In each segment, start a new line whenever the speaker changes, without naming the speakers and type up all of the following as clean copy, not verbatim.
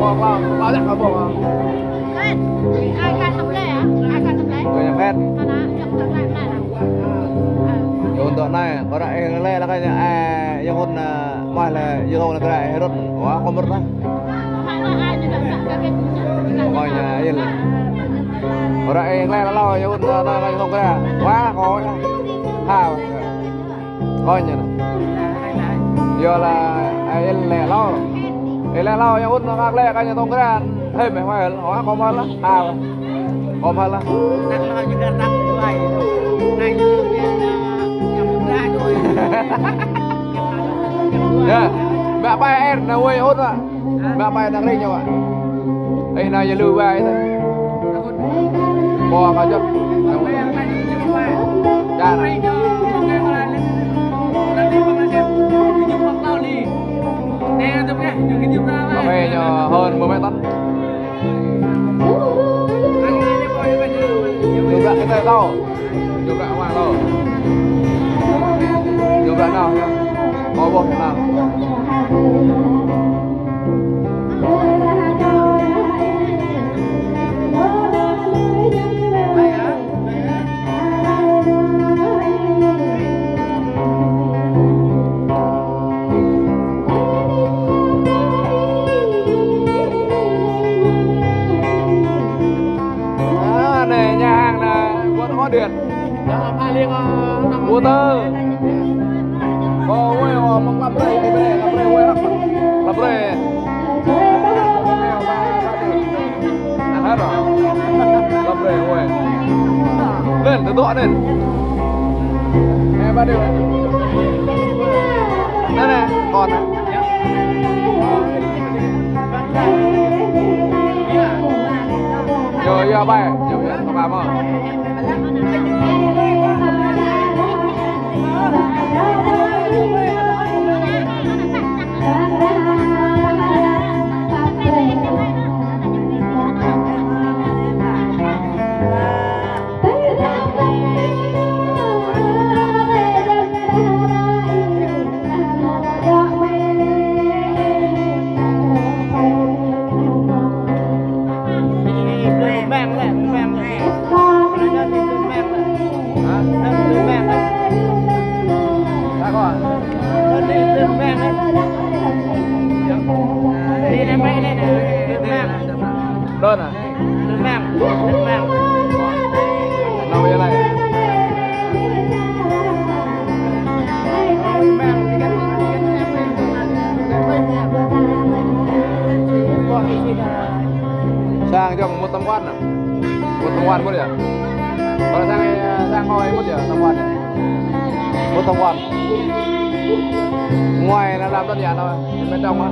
buông lo chắc không buông à
ai can tấm lệ á ai can tấm lệ
người nhà phép
nhập tấm lệ này là
Yun tuh na, kora le la kanya yung un mahal yung un kaya herot, wah komor na. Kaya yun. Kora le la lo yung un na kaya không kaya, wah ko ha. Kanya na. Yo la yun le lo yung un na le kanya không kaya, hey mày mahal, wah komor la, ha. Komor la.
Nang lo juga nang tuai, nang
Ya, mẹ bay em là quê hốt ạ. Mẹ bay đang lên nhau ạ. Đây là giờ lưu về thôi. Bò cả chậm. Dạ. Cà phê nhỏ hơn 10 mét tấn. Dùng đoạn cái này đâu? Dùng đoạn ngoài đâu? Dùng đoạn nào nhá? Có bột nào? Này nhà hàng là vẫn có điện. Mua tơ. Có quê họ mong lắm đây quê lắm đây. Ăn hết rồi. Lắm đây quê. Lên từ tọa lên. Em bắt điều. Đây này, còn này. Giờ bay, giờ các bạn ơi. Đơn à?
Đơn mang.
Nào bây giờ này. Sang cho một tấm quan à? Một tấm quan có gì à? Còn sang ngồi có gì à? Tấm quan này. Một tấm quan. Ngoài là làm đơn giản thôi, bên trong á.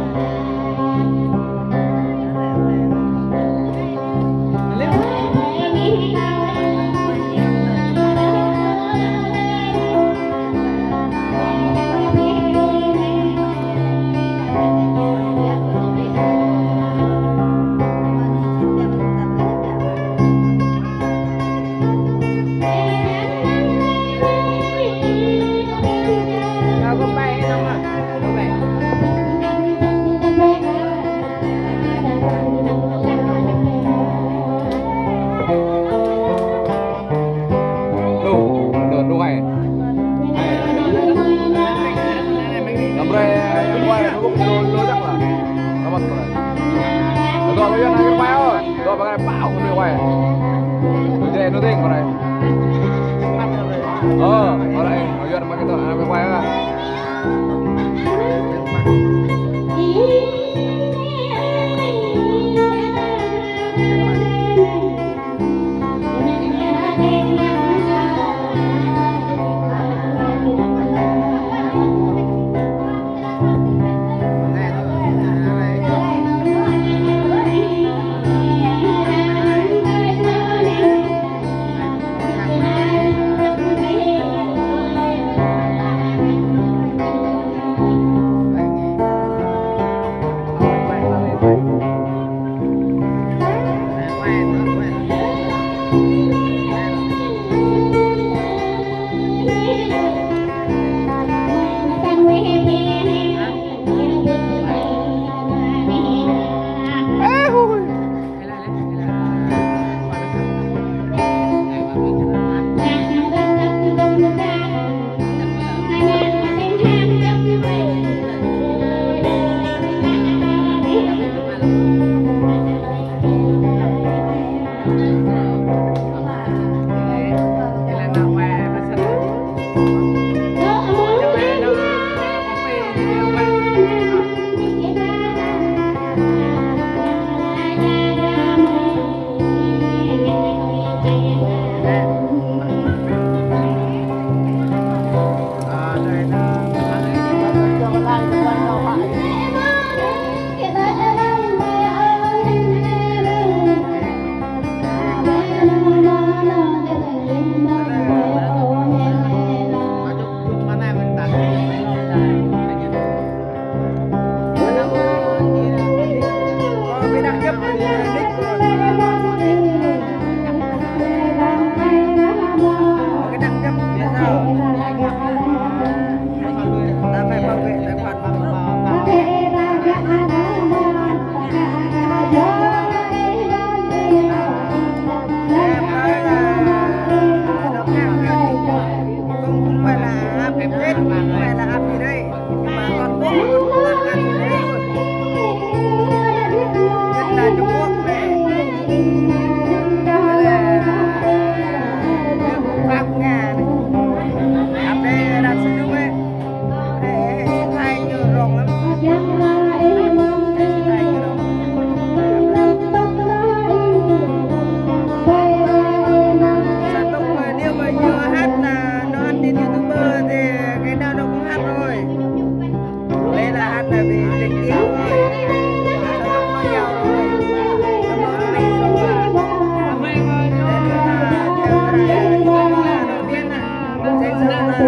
nó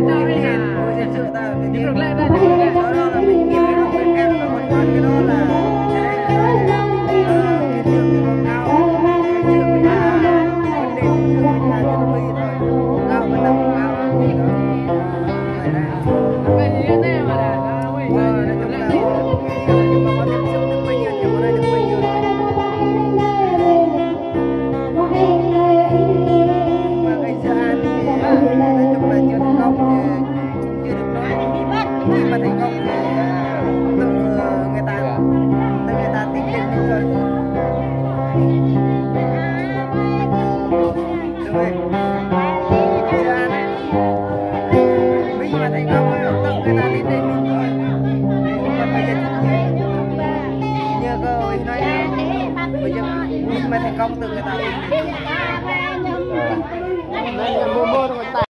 cho hay là những được lên đây đó là mình kiếm cái đồng tiền kèm và còn cái đó là cái trường còn cao trường là vấn đề trường là cho tôi thôi cao vẫn đang cao thì đó về thì thế mà là nói chung là nhưng mà có tiếp xúc được bao nhiêu thì có đây được bao nhiêu mà cái dự án thì nói chung là chưa thành công thì chưa được nói khi mà thành công thì tự người ta tính đến mình thôi đúng rồi dự án ấy mình mà thành công tự người ta tính đến mình thôi còn bây giờ như cơ hội nói bây giờ mình mà thành công tự người ta tính đến mình